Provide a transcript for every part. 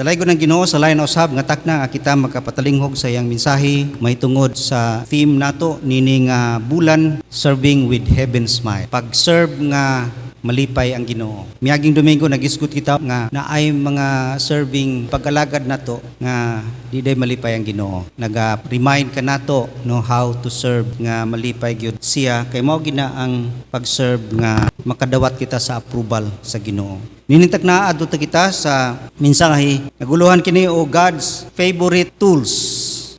Dalay ko ng Ginoo sa lain usab nga takna kita makapatalingog sa iyang mensahe may tungod sa theme nato nining bulan serving with heaven smile. Pag-serve nga malipay ang Ginoo. Miaging Domingo nagisgot kita nga naay mga serving pag-alagad nato nga di day malipay ang Ginoo. Naga-remind ka nato no how to serve nga malipay gyud siya kay mao gina ang pag-serve nga makadawat kita sa approval sa Ginoo. Ninintak na adto kita sa mensahe naguluhan kini o God's favorite tools.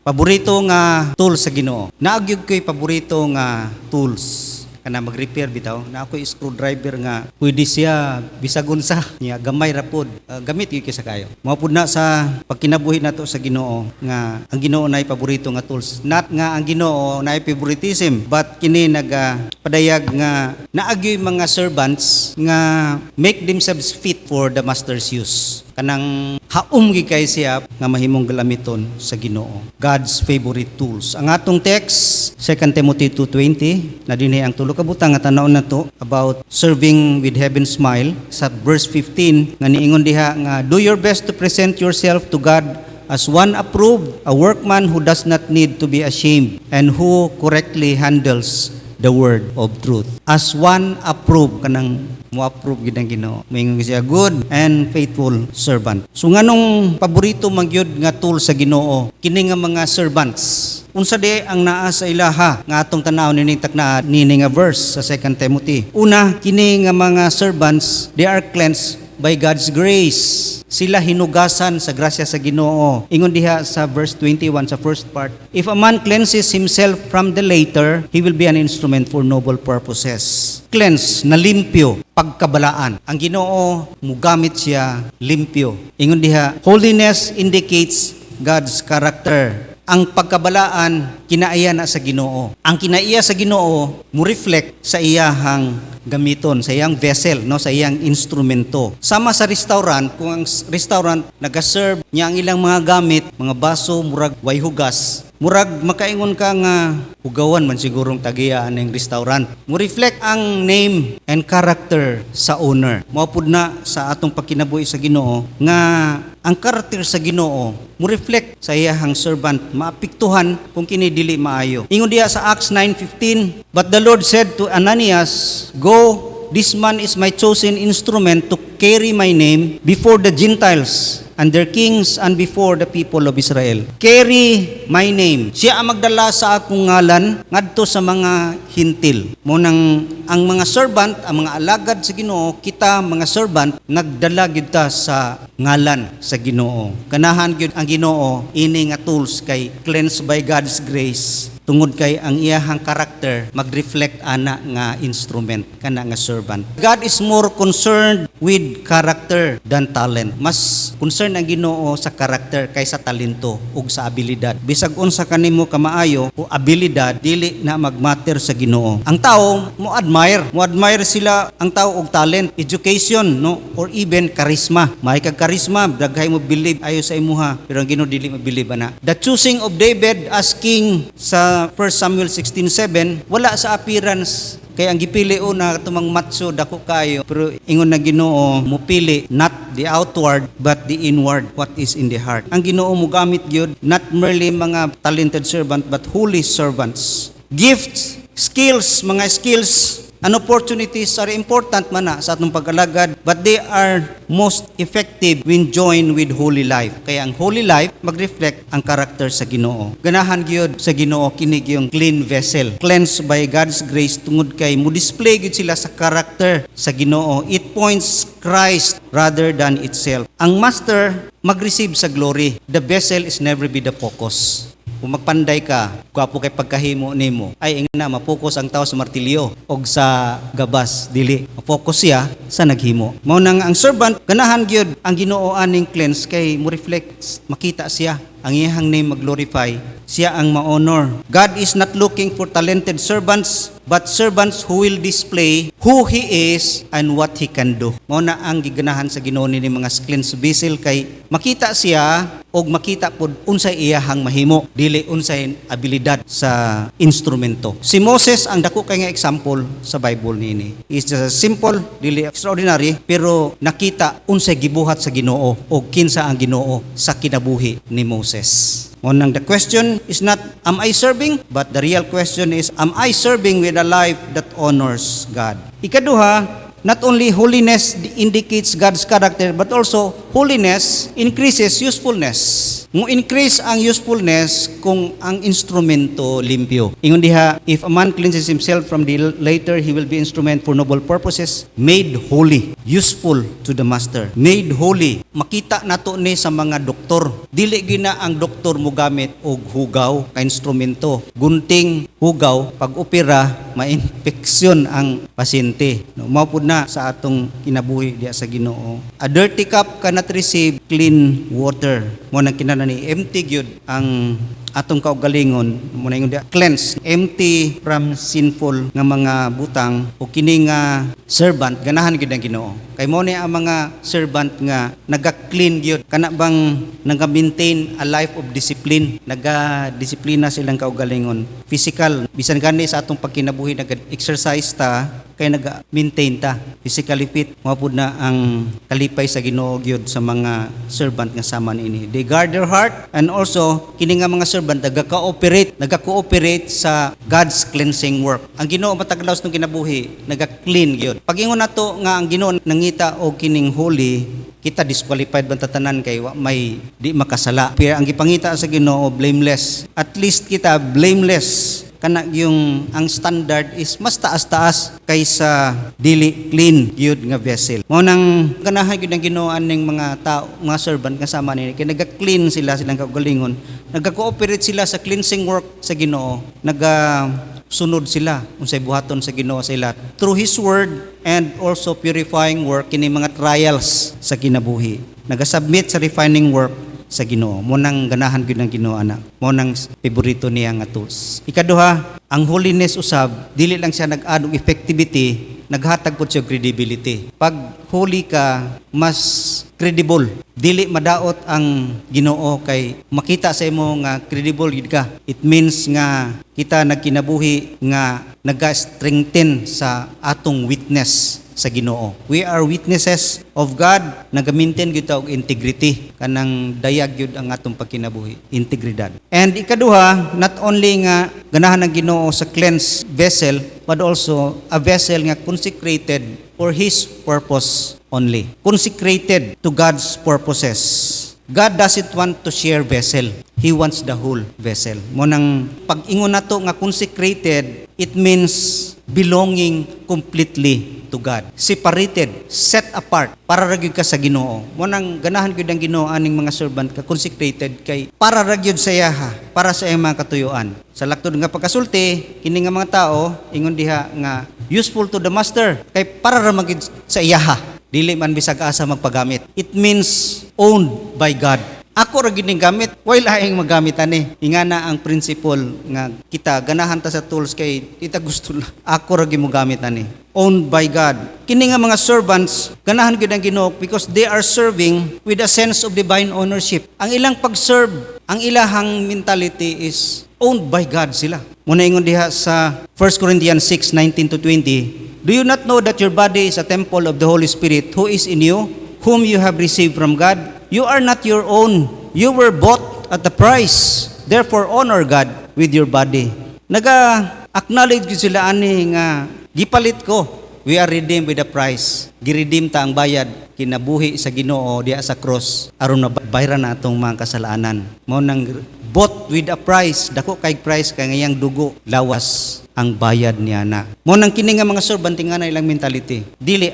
Paborito nga tools sa Ginoo. Naagyud ko'y paborito nga tools kana mag-repair bitaw na ako screwdriver nga pwede siya bisagon sa niya gamay ra pod gamit gyud sa kayo mao pud na sa pagkinabuhi nato sa Ginoo nga ang Ginoo nay paborito nga tools not nga ang Ginoo nay favoritism but kini padayag nga naagyoy mga servants nga make themselves fit for the master's use kanang haom gi kay siya nga mahimong galamiton sa Ginoo. God's favorite tools. Ang atong text 2 Timothy 2:20 na dinhi ang tulo ka butang nga tan-aw nato about serving with heaven smile sa verse 15 nga niingon diha nga do your best to present yourself to God as one approved, a workman who does not need to be ashamed and who correctly handles the word of truth. As one approved kanang mo-approve gid ang Ginoo. Moingon siya good and faithful servant. So nganong paborito man gyud nga tool sa Ginoo kini nga mga servants. Unsa di ang naa sa ilaha nga atong tan-aw nining takna nini nga verse sa 2 Timothy. Una kini nga mga servants they are cleansed by God's grace. Sila hinugasan sa grasya sa Ginoo. Ingon diha sa verse 21 sa first part, if a man cleanses himself from the later, he will be an instrument for noble purposes. Cleanse, na limpyo, pagkabalaan. Ang Ginoo mugamit siya limpyo. Ingon diha, holiness indicates God's character. Ang pagkabalaan kinaiya na sa Ginoo. Ang kinaiya sa Ginoo mo reflect sa iyahang gamiton, sa iyang vessel, no, sa iyang instrumento. Sama sa restaurant, kung ang restaurant nagaserve niya ang ilang mga gamit, mga baso, murag way hugas, murag makaingon ka nga hugawan man sigurong tagiyaan ng restaurant. Mo reflect ang name and character sa owner. Mao pud na sa atong pagkinabuhi sa Ginoo nga ang karakter sa Ginoo mo reflect sa iyahang servant, maapektuhan kung kini dili maayo. Ingon diha sa Acts 9:15, but the Lord said to Ananias, go, this man is my chosen instrument to carry my name before the Gentiles and their kings and before the people of Israel. Carry my name. Siya ang magdala sa akong ngalan ngadto sa mga hintil. Munang ang mga servant, ang mga alagad sa Ginoo, kita mga servant nagdala gyud ta sa ngalan sa Ginoo. Ganahan gyud ang Ginoo ini nga tools kay cleansed by God's grace. Tungod kay ang iyahang karakter mag-reflect ana nga instrument kana nga servant. God is more concerned with character than talent. Mas concerned ang Ginoo sa karakter kaysa talento ug sa abilidad. Bisag unsa kanimo kamaayo o abilidad dili na magmatter sa Ginoo. Ang tao mo admire sila ang tao og talent, education, no, or even charisma. May kag charisma daghay mo believe ayo sa imuha pero ang Ginoo dili mo believe ana. The choosing of David as king sa 1 Samuel 16:7 wala sa appearance kay ang gipili una tumang matso dako kayo pero ingon na Ginoo mupili not the outward but the inward, what is in the heart. Ang Ginoo mo gamit gyud not merely mga talented servant but holy servants. Gifts, skills, mga skills and opportunities are important man na sa atong pag-alagad but they are most effective when joined with holy life. Kaya ang holy life mag-reflect ang karakter sa Ginoo. Ganahan gyud sa Ginoo kini yung clean vessel, cleansed by God's grace tungod kay mo display gyud sila sa karakter sa Ginoo. It points Christ rather than itself. Ang master mag-receive sa glory. The vessel is never be the focus. Kung magpanday ka, gwapo kay pagkahimo nimo, ay ingna mapokus ang tao sa martilyo og sa gabas dili. Mapokus siya sa naghimo. Mao nang ang servant ganahan gyud ang Ginoo aning cleanse kay mo reflect makita siya ang iyang name mag-glorify siya ang ma-honor. God is not looking for talented servants, but servants who will display who He is and what He can do. Mao na ang giganahan sa Ginoo ni mga cleansed vessel, kay makita siya og makita pod unsay iyahang mahimo, dili unsay abilidad sa instrumento. Si Moses ang dako kay nga example sa Bible nini. Is just a simple, dili extraordinary, pero nakita unsay gibuhat sa Ginoo og kinsa ang Ginoo sa kinabuhi ni Moses. Unang, the question is not, am I serving? But the real question is, am I serving with a life that honors God? Ikaduha, not only holiness indicates God's character, but also holiness increases usefulness. Mo increase ang usefulness kung ang instrumento limpyo. Ingon diha, if a man cleanses himself from the later, he will be instrument for noble purposes, made holy, useful to the master. Made holy. Makita nato ni sa mga doktor. Dili gina ang doktor mo gamit og hugaw ka instrumento. Gunting, hugaw, pag opera, ma-infeksyon ang pasyente. No, mao pud na sa atong kinabuhi diha sa Ginoo. A dirty cup cannot receive clean water. Mo nang kinahanglan ni empty gyud ang atong kaugalingon, mo na ingon dia cleanse, empty from sinful nga mga butang, o kini nga servant ganahan gyud ang Ginoo. Kay mo ni ang mga servant nga naga-clean gyud, kana bang naga-maintain a life of discipline, naga-disiplina silang kaugalingon. Physical, bisan gani sa atong pagkinabuhi nag-exercise ta, kay naga-maintain ta, physically fit. Mao pud na ang kalipay sa Ginoo gyud sa mga servant nga sama niini. They guard their heart, and also kini nga mga servant naga-cooperate sa God's cleansing work. Ang Ginoo mataglaw sa kinabuhi, naga-clean gyud. Pag ingon nato nga ang Ginoo nangita og kining holy, kita disqualified bang tatanan kay may di makasala. Pero ang gipangita sa Ginoo blameless. At least kita blameless. Kana yung ang standard is mas taas-taas kaysa dili clean gyud nga vessel. Mao nang ganahan gyud ang Ginoo aning mga tao, mga servant kasama ni kay naga-clean sila silang kaugalingon. Naga-cooperate sila sa cleansing work sa Ginoo. Sunod sila unsay buhaton sa Ginoo sa ila through His word, and also purifying work kini mga trials sa kinabuhi. Naga-submit sa refining work sa Ginoo. Mo nang ganahan gyud ng Ginoo ana. Mo nang paborito niya nga tools. Ikaduha, ang holiness usab dili lang siya nag-add og effectivity, naghatag pud siya credibility. Pag holy ka, mas credible. Dili madaot ang Ginoo kay makita sa imo nga credible gid ka. It means nga kita nagkinabuhi nga naga-strengthen sa atong witness sa Ginoo. We are witnesses of God, naga-maintain gyud ta og integrity, kanang dayag gyud ang atong pagkinabuhi, integridad. And ikaduha, not only nga ganahan ng Ginoo sa cleansed vessel, but also a vessel nga consecrated for His purpose only. Consecrated to God's purposes. God doesn't want to share vessel. He wants the whole vessel. Mo nang pag-ingon nato nga consecrated, it means belonging completely to God. Separated, set apart, para ra gyud ka sa Ginoo. Mo nang ganahan gyud ang Ginoo aning mga servant ka consecrated kay para ra gyud sa iya, para sa iyang mga katuyuan. Sa laktod nga pagkasulti, kini nga mga tao ingon diha nga useful to the master, kay para ra magyud sa iya. Dili man bisag asa magpagamit. It means owned by God. Ako ra gining gamit, while aing magamit ani. Ingana ang principle nga kita ganahan ta sa tools kay kita gusto lang. Ako ra gimo gamit ani. Owned by God. Kini nga mga servants ganahan gyud ang Ginoo because they are serving with a sense of divine ownership. Ang ilang pag-serve, ang ilahang mentality is owned by God sila. Muna ingon diha sa 1 Corinthians 6:19-20. Do you not know that your body is a temple of the Holy Spirit who is in you, whom you have received from God? You are not your own. You were bought at the price. Therefore, honor God with your body. Naga-acknowledge ko sila ani nga, gipalit ko. We are redeemed with a price. Giredeem ta ang bayad, kinabuhi sa Ginoo diha sa cross, aron mabayran na atong mga kasalanan. Mao nang bought with a price, dako kay price kay ngayang dugo, lawas ang bayad niya na. Mo nang kini nga mga servant nga na ilang mentality. Dili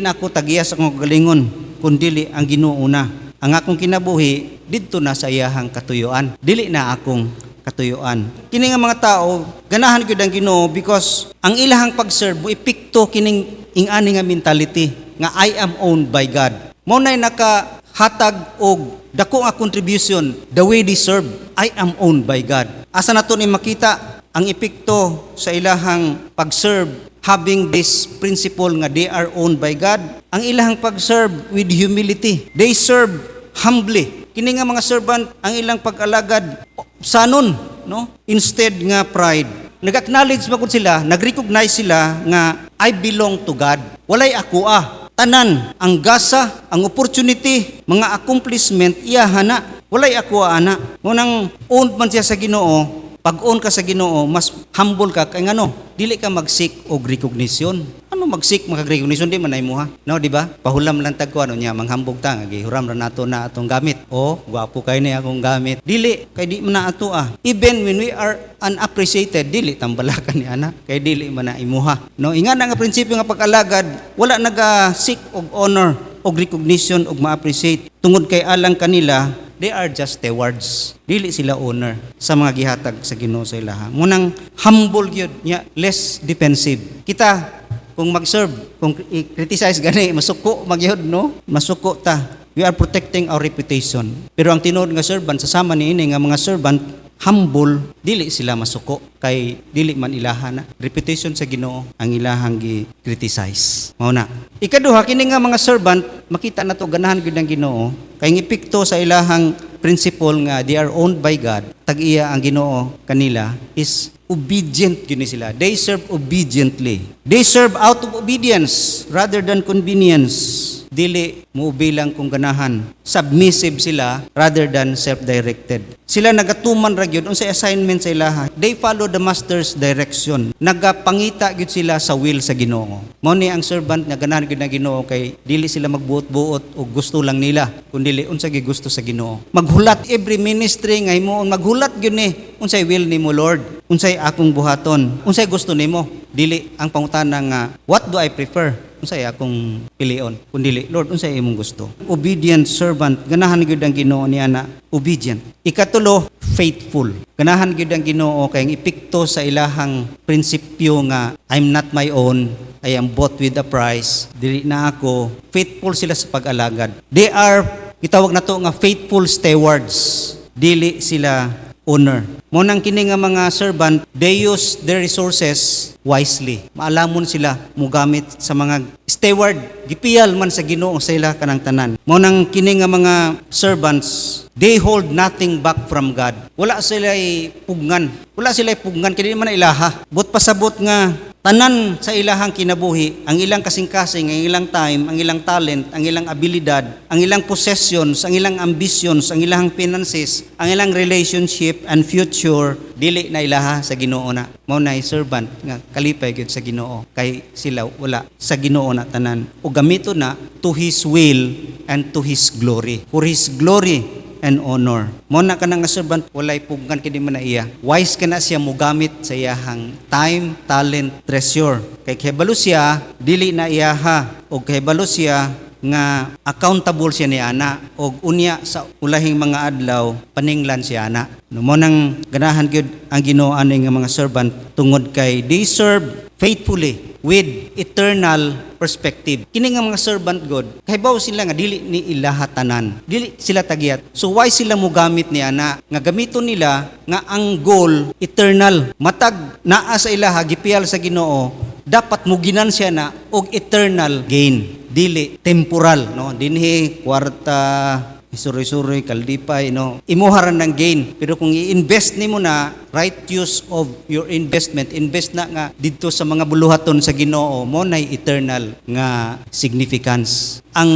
na ako tagiya sa akong galingon, kundi ang Ginoo na. Ang akong kinabuhi didto na sa iyahang katuyuan. Dili na akong katuyuan. Kini nga mga tao ganahan gyud ang Ginoo because ang ilahang pag-serve mo epekto kining ing-ani nga mentality nga I am owned by God. Mo nay naka hatag og dako nga contribution the way they serve. I am owned by God. Asa nato ni makita ang epekto sa ilahang pag-serve having this principle nga they are owned by God? Ang ilahang pag-serve with humility. They serve humbly. Kini nga mga servant ang ilang pag-alagad sanon, no? Instead nga pride. Nag-acknowledge magud sila, nag-recognize sila nga I belong to God. Walay ako tanan, ang gasa, ang opportunity, mga accomplishment iya hana. Walay ako ana. Ngunang owned man siya sa Ginoo. Pag own ka sa Ginoo, mas humble ka kay ngano, dili ka mag-seek og recognition. Ano mag-seek mag-recognition di man ay mo ha? No, di ba? Pahulam lang tag ko ano niya, manghambog ta nga gihuram ra nato na atong gamit. O, gwapo kay ni akong gamit. Dili kay di man na ato Even when we are unappreciated, dili tambalakan ni ana kay dili man na imuha. No, ingan nga prinsipyo nga pag-alagad, wala naga-seek og honor og recognition og ma-appreciate tungod kay alang kanila. They are just stewards. Dili sila owner sa mga gihatag sa Ginoo sa ilaha. Munang humble gyud nya, less defensive. Kita kung mag-serve, kung i-criticize gani, masuko magyud no? Masuko ta. We are protecting our reputation. Pero ang tinuod nga servant sasama niini nga mga servant humble, dili sila masuko kay dili man ilaha na reputation sa Ginoo ang ilahang gi-criticize. Mao na. Ikaduha kini nga mga servant makita nato ganahan gyud ang Ginoo kay ngipikto sa ilahang principle nga they are owned by God. Tag-iya ang Ginoo kanila is obedient gyud sila. They serve obediently. They serve out of obedience rather than convenience. Dili mo bilang kung ganahan. Submissive sila rather than self-directed. Sila nagatuman ra gyud unsay assignment sa ilaha. They follow the master's direction. Nagapangita gyud sila sa will sa Ginoo. Mao ni ang servant nga ganahan gyud na Ginoo kay dili sila magbuot-buot o gusto lang nila kundi unsay gusto sa Ginoo. Maghulat every ministry nga himuon maghulat gyud ni unsay will nimo Lord. Unsay akong buhaton. Unsay gusto nimo. Dili ang pangutana nga what do I prefer? Unsay akong pilion kundi Lord unsay imong gusto. Obedient servant ganahan gyud ang Ginoo niya na obedient. Ikatulo, faithful. Ganahan gyud ang Ginoo kay ang epekto sa ilahang prinsipyo nga I'm not my own, I am bought with a price. Dili na ako. Faithful sila sa pag-alagad. They are gitawag nato nga faithful stewards. Dili sila owner. Munang kini nga mga servant, they use their resources wisely. Maalamon sila mugamit sa mga steward. Gipiyal man sa Ginoo sa ila kanang tanan. Munang kini nga mga servants, they hold nothing back from God. Wala sila pugnan. Wala sila pugnan kini man ilaha. But pasabot nga tanan sa ilahang kinabuhi, ang ilang kasing-kasing, ang ilang time, ang ilang talent, ang ilang abilidad, ang ilang possessions, ang ilang ambitions, ang ilang finances, ang ilang relationship and future, dili na ilaha sa Ginoo na. Mao na servant nga kalipay gyud sa Ginoo kay sila wala sa Ginoo na tanan. O gamito na to His will and to His glory. For His glory and honor. Mo na ka nga servant, walay pugnan kini man na iya. Wise ka na siya mugamit sa iyahang time, talent, treasure. Kay kahibalo siya, dili na iyaha. O kahibalo siya, nga accountable siya ni ana. O unya sa ulahing mga adlaw, paninglan siya ana. No, mo nang ganahan gyud ang Ginoo ani nga mga servant tungod kay they serve faithfully with eternal perspective. Kini nga mga servant God, kahibaw sila nga dili ni ilaha tanan. Dili sila tagiat. So why sila mogamit ni ana? Nga gamiton nila nga ang goal eternal. Matag naa sa ilaha gipiyal sa Ginoo, dapat muginan siya na og eternal gain. Dili temporal, no? Dinhi kwarta isuri-suri, kaldipay, no? Imuharan ng gain. Pero kung i-invest nimo na, right use of your investment, invest na nga dito sa mga buluhaton sa Ginoo, mo na eternal nga significance. Ang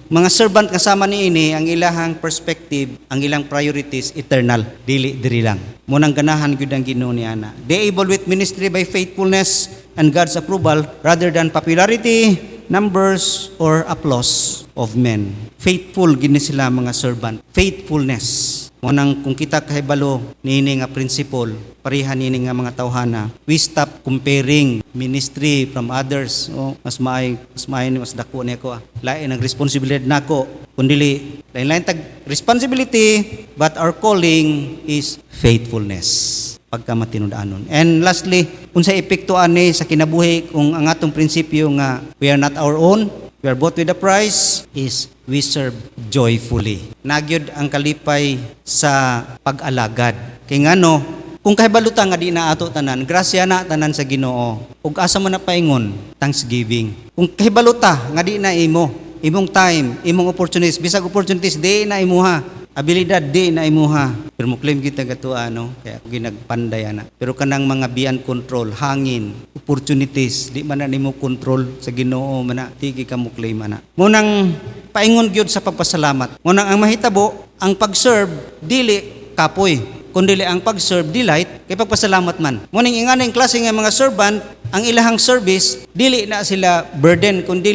mga servant kasama niini, ang ilahang perspective, ang ilang priorities, eternal. Dili lang. Mo nang ganahan gyud ang Ginoo ni ana. They able with ministry by faithfulness and God's approval rather than popularity, numbers, or applause of men. Faithful gini sila mga servant. Faithfulness. Munang kung kita kahibalo niini nga principle, pareha niini nga mga tawhana, we stop comparing ministry from others. Mas dako ni ako. Lain ang responsibilidad nako. Kundi lain tag responsibility, but our calling is faithfulness. Pagkamatinud-anon. And lastly, unsa epekto ani sa kinabuhi kung ang atong prinsipyo nga we are not our own, we we are bought with a price, is we serve joyfully. Nagyod ang kalipay sa pag-alagad. Kay ngano, kung kahibalutan nga di na ato tanan, grasya na tanan sa Ginoo. Ug asa man na paingon, thanksgiving. Kung kahibaluta nga di na imong time, imong opportunities, bisag opportunities di na imuha. Abilidad di na imuha. Pero mo claim kita gato kaya ako ginagpanday ana. Pero kanang mga beyond control, hangin, opportunities, di man na nimo control sa Ginoo man na di ka mo claim ana. Mo nang paingon gyud sa pagpasalamat. Mo nang ang mahitabo, ang pag-serve dili kapoy, kundi ang pag-serve delight kay pagpasalamat man. Mo ning inganay klase nga mga servant, ang ilahang service dili na sila burden kundi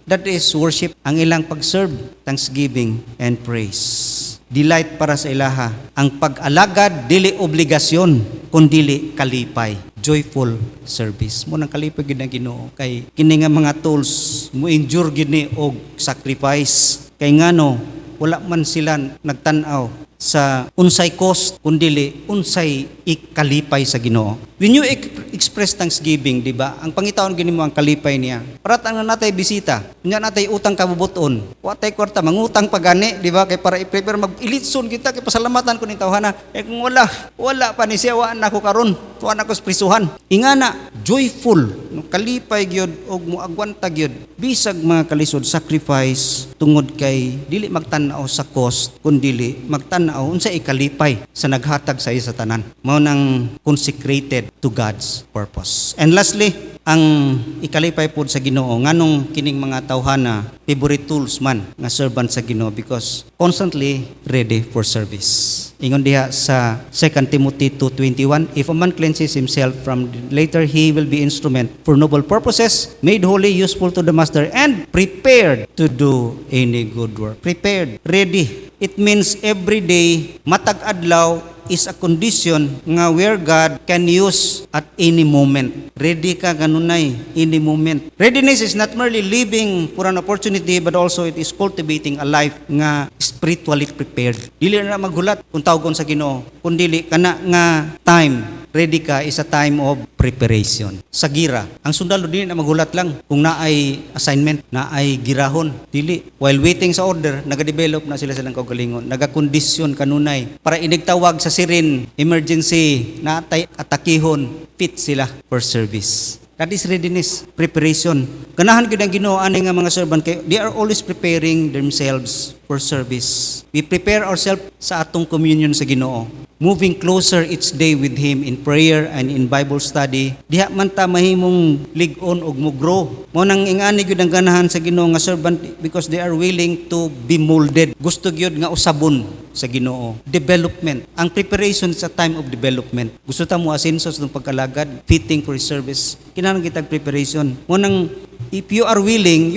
that is worship. Ang ilang pag-serve, thanksgiving and praise. Delight para sa ilaha. Ang pag-alagad, dili obligasyon, kundi kalipay. Joyful service. Mo nang kalipay gid ang Ginoo kay kini nga mga tools mo endure gid ni og sacrifice. Kay ngano wala man sila nagtan-aw sa unsay cost kundi unsay ikalipay sa Ginoo. When you express thanksgiving, di ba? Ang pangitaon gini mo ang kalipay niya. Para ang natay bisita, nya natay utang kabubuton. Wa tay kwarta mangutang pagani, di ba? Kay para i-prepare mag-ilitson kita kay pasalamatan ko ni tawhana. Kung wala pa ni siya wa na ko karon. Wa na ko prisuhan. Ingana joyful, no kalipay gyud og moagwanta gyud. Bisag mga kalisod sacrifice tungod kay dili magtan-aw sa cost kundi magtan-aw unsa ikalipay sa naghatag sa iya sa tanan. Mao nang consecrated to God's purpose. And lastly, ang ikalipay pod sa Ginoo nganong kining mga tawhana favorite tools man nga servant sa Ginoo because constantly ready for service. Ingon diha sa 2 Timothy 2:21, if a man cleanses himself from later he will be instrument for noble purposes, made holy, useful to the master, and prepared to do any good work. Prepared, ready. It means every day, matag adlaw is a condition nga where God can use at any moment. Ready ka ganunay, any moment. Readiness is not merely living for an opportunity but also it is cultivating a life nga spiritually prepared. Dili na maghulat kung tawgon sa Ginoo, kundi kana nga time ready ka is a time of preparation. Sa gira, ang sundalo din na maghulat lang kung naay assignment, naay girahon. Dili. While waiting sa order, nagadevelop na sila silang kaugalingon. Nagakondisyon kanunay para inigtawag sa siren, emergency, naatay atakihon, fit sila for service. That is readiness, preparation. Ganahan gyud ang Ginoo ani nga mga servant kay they are always preparing themselves for service. We prepare ourselves sa atong communion sa Ginoo, moving closer each day with Him in prayer and in Bible study. Diha man ta mahimong lig-on og mo-grow. Mo nang ingani gyud ang ganahan sa Ginoo nga servant because they are willing to be molded. Gusto gyud nga usabon sa Ginoo. Development. Ang preparation is a time of development. Gusto ta mo asenso sa pagkalagad, fitting for His service. Kinahanglan kitag preparation. Mo nang if you are willing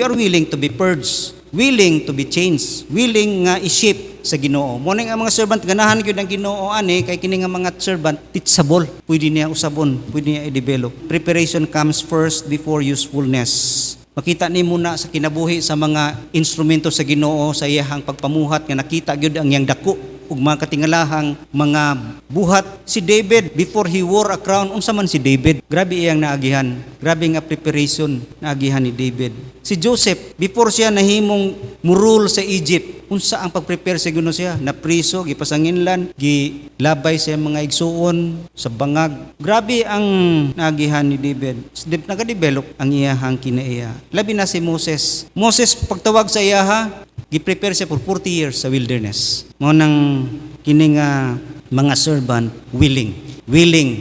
to be purged, willing to be changed, willing nga i-shape sa Ginoo. Mo nang ang mga servant ganahan gyud ang Ginoo ani kay kini nga mga servant teachable. Pwede niya usabon, pwede niya i-develop. Preparation comes first before usefulness. Makita ni muna sa kinabuhi sa mga instrumento sa Ginoo sa iyahang pagpamuhat nga nakita gyud ang iyang dako ug mga katingalahang mga buhat. Si David, before he wore a crown, unsa man si David? Grabe iyang naagihan. Grabe nga preparation naagihan ni David. Si Joseph, before siya nahimong murul sa Egypt, unsa ang pag-prepare sa Ginoo siya? Napriso, gipasanginlan, gilabay sa mga igsuon, sa bangag. Grabe ang naagihan ni David. Nagadevelop ang iyahang kinaiya. Labi na si Moses. Moses, pagtawag sa iyaha, gi-prepare siya for 40 years sa wilderness. Mao nang kini nga mga servant willing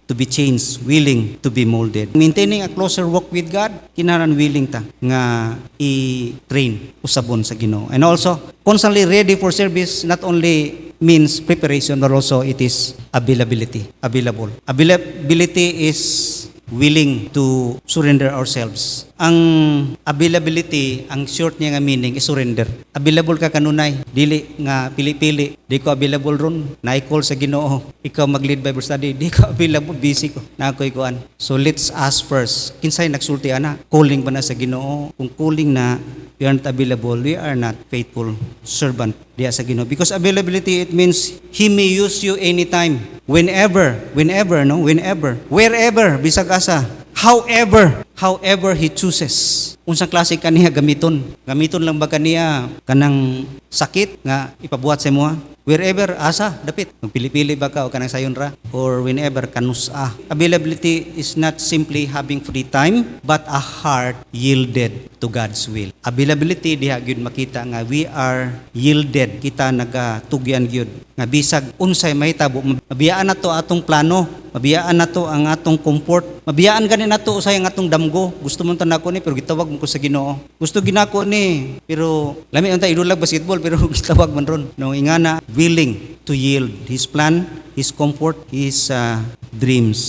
to be changed, willing to be molded. Maintaining a closer walk with God, kinahanglan willing ta nga i-train usabon sa Ginoo. And also, constantly ready for service not only means preparation but also it is availability. Availability is willing to surrender ourselves. Ang availability, ang short niya nga meaning is surrender. Available ka kanunay, dili nga pili-pili. Di ko available ron, na-call sa Ginoo. Ikaw mag-lead Bible study, di ko available, busy ko. Na ako'y kuan. So let's ask first, kinsay nagsulti ana? Calling ba na sa Ginoo? Kung calling na, we aren't available, we are not faithful servant diya sa Ginoo. Because availability, it means He may use you anytime, whenever, bisag asa, However he chooses. Unsang klase kaniya gamiton. Gamiton lang ba kaniya kanang sakit nga ipabuhat sa imo? Wherever asa dapit. Magpili-pili ba ka o kanang sayon ra or whenever kanus-a. Availability is not simply having free time but a heart yielded to God's will. Availability diha gyud makita nga we are yielded, kita nagatugyan gyud nga bisag unsay mahitabo mabiyaan nato atong plano, mabiyaan nato ang atong comfort, mabiyaan gani nato usay ang atong damgo. Gusto mo nako ni pero gitawag mo ko sa Ginoo. Gusto ginako ni pero lami unta idulag basketball pero gitawag man ron. No ingana willing to yield his plan, his comfort, his dreams.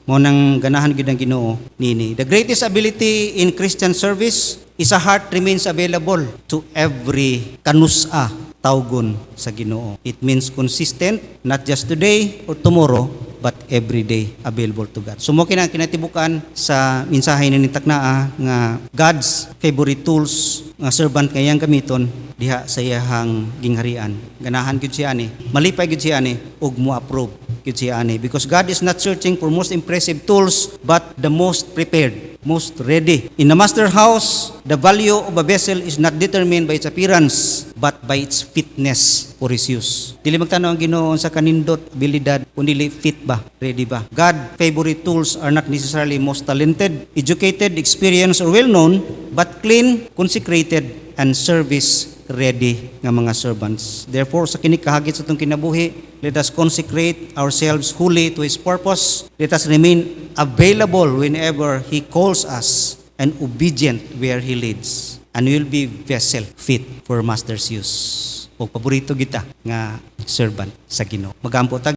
Mo nang ganahan gyud ang Ginoo nini. The greatest ability in Christian service is a heart remains available to every kanus-a tawgon sa Ginoo. It means consistent, not just today or tomorrow, but every day available to God. So mo kinatibukan sa mensahe ni Taknaa nga God's favorite tools nga servant kayang gamiton diha sa iyahang gingharian. Ganahan gyud siya ani, malipay gyud siya ani ug mo approve gyud siya ani because God is not searching for most impressive tools but the most prepared, most ready. In a master house, the value of a vessel is not determined by its appearance but by its fitness for his use. Dili magtanaw ang Ginoo sa kanindot abilidad kundi fit ba, ready ba. God favorite tools are not necessarily most talented, educated, experienced or well known but clean, consecrated and service ready nga mga servants. Therefore, sa kinikahagit sa itong kinabuhi, let us consecrate ourselves wholly to His purpose. Let us remain available whenever He calls us and obedient where He leads. And we will be vessel fit for Master's use. O paborito kita nga servant sa Ginoo. Magampo tag